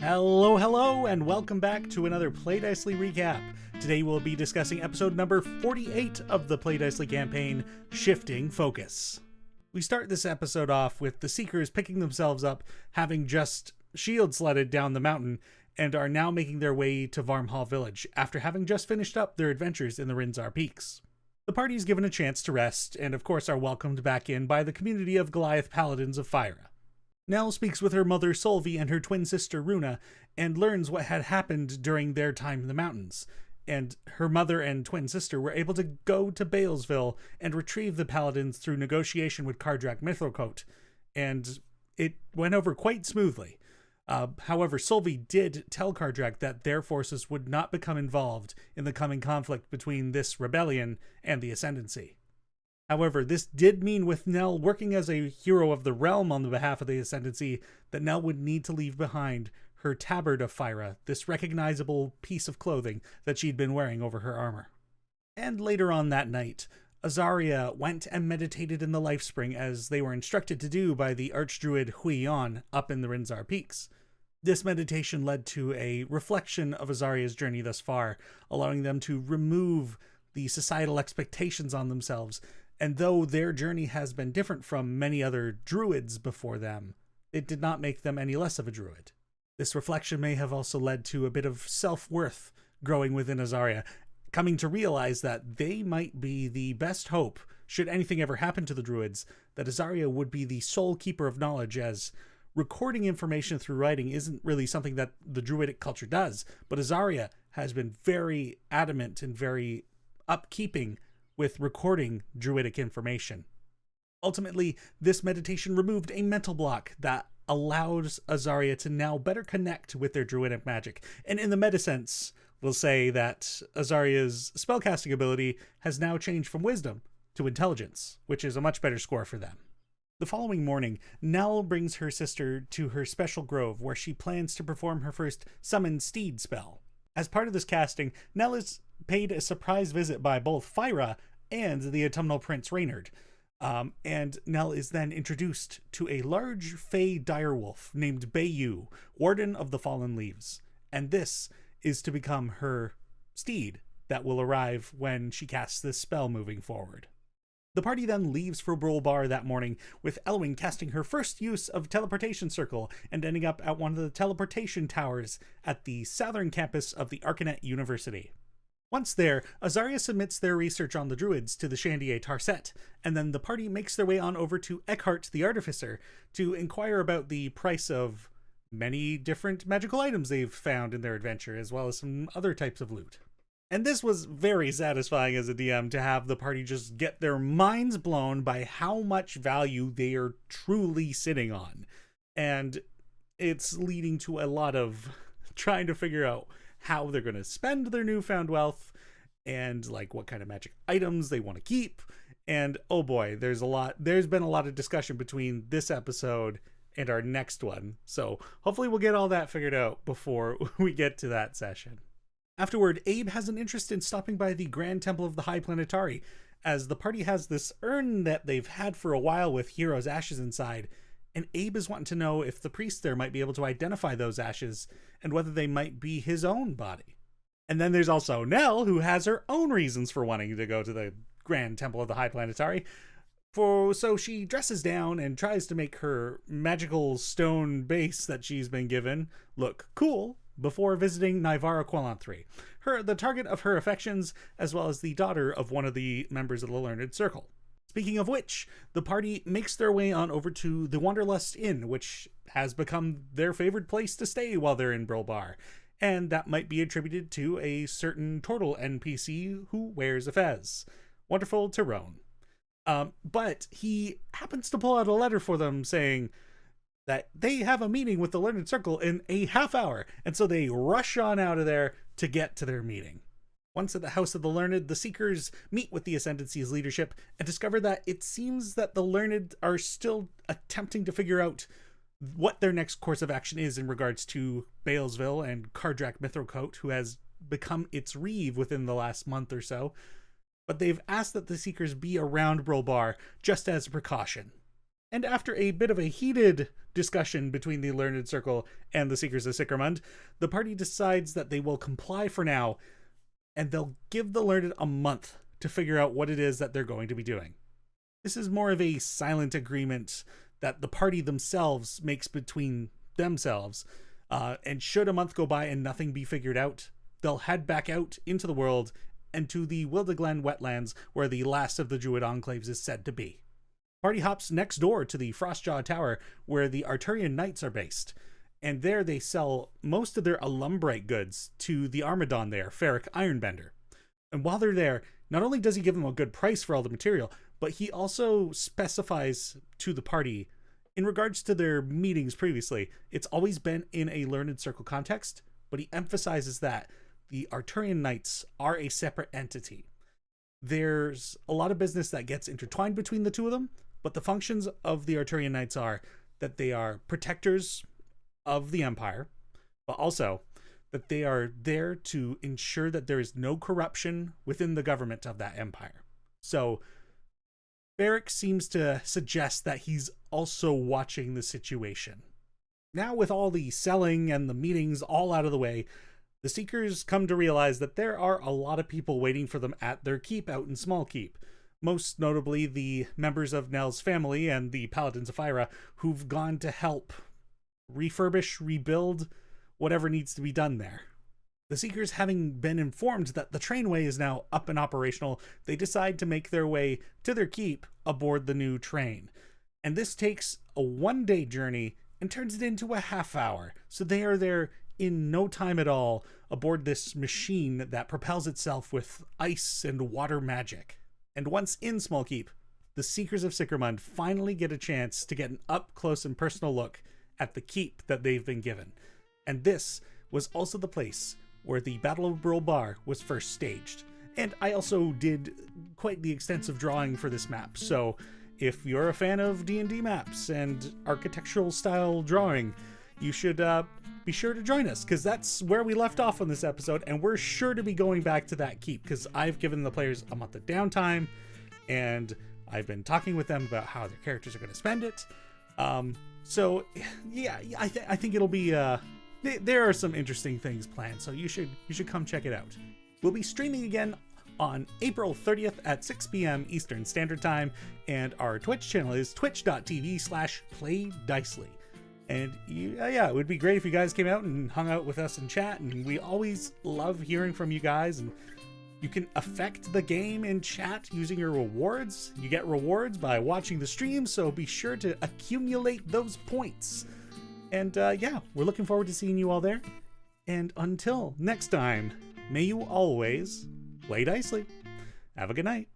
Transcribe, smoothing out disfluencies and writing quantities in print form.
Hello, and welcome back to another Play Dicely recap. Today we'll be discussing episode number 48 of the Play Dicely campaign, Shifting Focus. We start this episode off with the Seekers picking themselves up, having just shield sledded down the mountain, and are now making their way to Varmhall Village, after having just finished up their adventures in the Rinzar Peaks. The party is given a chance to rest, and of course are welcomed back in by the community of Goliath Paladins of Fyra. Nell speaks with her mother Solvi and her twin sister Runa, and learns what had happened during their time in the mountains, and her mother and twin sister were able to go to Balesville and retrieve the paladins through negotiation with Kardrak Mithrilcoat, and it went over quite smoothly. However, Solvi did tell Kardrak that their forces would not become involved in the coming conflict between this rebellion and the Ascendancy. However, this did mean with Nell working as a hero of the realm on the behalf of the Ascendancy, that Nell would need to leave behind her tabard of Fyra, this recognizable piece of clothing that she'd been wearing over her armor. And later on that night, Azaria went and meditated in the Life Spring as they were instructed to do by the Archdruid Huion up in the Rinzar Peaks. This meditation led to a reflection of Azaria's journey thus far, allowing them to remove the societal expectations on themselves. And though their journey has been different from many other druids before them, it did not make them any less of a druid. This reflection may have also led to a bit of self-worth growing within Azaria, coming to realize that they might be the best hope, should anything ever happen to the druids, that Azaria would be the sole keeper of knowledge, as recording information through writing isn't really something that the druidic culture does, but Azaria has been very adamant and very upkeeping with recording druidic information. Ultimately, this meditation removed a mental block that allows Azaria to now better connect with their druidic magic. And in the meta sense, we'll say that Azaria's spellcasting ability has now changed from wisdom to intelligence, which is a much better score for them. The following morning, Nell brings her sister to her special grove where she plans to perform her first Summon Steed spell. As part of this casting, Nell is paid a surprise visit by both Fyra and the autumnal Prince Reynard. And Nell is then introduced to a large fey direwolf named Bayu, Warden of the Fallen Leaves. And this is to become her steed that will arrive when she casts this spell moving forward. The party then leaves for Brolbar that morning, with Elwyn casting her first use of Teleportation Circle and ending up at one of the teleportation towers at the southern campus of the Arcanet University. Once there, Azaria submits their research on the druids to the Shandier Tarset, and then the party makes their way on over to Eckhart the Artificer to inquire about the price of many different magical items they've found in their adventure, as well as some other types of loot. And this was very satisfying as a DM to have the party just get their minds blown by how much value they are truly sitting on. And it's leading to a lot of trying to figure out how they're going to spend their newfound wealth and like what kind of magic items they want to keep. And oh boy, there's been a lot of discussion between this episode and our next one. So hopefully we'll get all that figured out before we get to that session. Afterward, Abe has an interest in stopping by the Grand Temple of the High Planetary, as the party has this urn that they've had for a while with Hero's ashes inside, and Abe is wanting to know if the priest there might be able to identify those ashes, and whether they might be his own body. And then there's also Nell, who has her own reasons for wanting to go to the Grand Temple of the High Planetary. So she dresses down and tries to make her magical stone base that she's been given look cool, before visiting Nivara Quellanthri, the target of her affections, as well as the daughter of one of the members of the Learned Circle. Speaking of which, the party makes their way on over to the Wanderlust Inn, which has become their favorite place to stay while they're in Brolbar, and that might be attributed to a certain turtle NPC who wears a fez. Wonderful Tyrone. But he happens to pull out a letter for them saying that they have a meeting with the Learned Circle in a half hour, and so they rush on out of there to get to their meeting. Once at the House of the Learned, the Seekers meet with the Ascendancy's leadership and discover that it seems that the Learned are still attempting to figure out what their next course of action is in regards to Balesville and Kardrak Mithrilcoat, who has become its reeve within the last month or so. But they've asked that the Seekers be around Brolbar just as a precaution. And after a bit of a heated discussion between the Learned Circle and the Seekers of Sycamund, the party decides that they will comply for now, and they'll give the Learned a month to figure out what it is that they're going to be doing. This is more of a silent agreement that the party themselves makes between themselves, and should a month go by and nothing be figured out, they'll head back out into the world and to the Wildeglen wetlands where the last of the Druid enclaves is said to be. Party hops next door to the Frostjaw Tower where the Arturian Knights are based, and there they sell most of their alumbrite goods to the Armadon there, Ferric Ironbender. And while they're there, not only does he give them a good price for all the material, but he also specifies to the party, in regards to their meetings previously, it's always been in a Learned Circle context, but he emphasizes that the Arturian Knights are a separate entity. There's a lot of business that gets intertwined between the two of them, but the functions of the Arturian Knights are that they are protectors of the Empire, but also that they are there to ensure that there is no corruption within the government of that empire. So Ferric seems to suggest that he's also watching the situation. Now, with all the selling and the meetings all out of the way, the Seekers come to realize that there are a lot of people waiting for them at their keep out in Small Keep. Most notably the members of Nell's family and the Paladins of Fyra, who've gone to help refurbish, rebuild, whatever needs to be done there. The Seekers, having been informed that the trainway is now up and operational, they decide to make their way to their keep aboard the new train. And this takes a one-day journey and turns it into a half hour. So they are there in no time at all aboard this machine that propels itself with ice and water magic. And once in Small Keep, the Seekers of Sycamund finally get a chance to get an up-close and personal look at the keep that they've been given. And this was also the place where the Battle of Burl Bar was first staged. And I also did quite the extensive drawing for this map, so if you're a fan of D&D maps and architectural style drawing, you should be sure to join us, because that's where we left off on this episode, and we're sure to be going back to that keep, because I've given the players a month of downtime, and I've been talking with them about how their characters are going to spend it. So yeah, I think it'll be there are some interesting things planned, so you should come check it out. We'll be streaming again on April 30th at 6 p.m. Eastern Standard Time, and our Twitch channel is twitch.tv/playdicely. And yeah, it would be great if you guys came out and hung out with us and chat, and we always love hearing from you guys. And you can affect the game in chat using your rewards. You get rewards by watching the stream, so be sure to accumulate those points. And yeah, we're looking forward to seeing you all there. And until next time, may you always play dicely. Have a good night.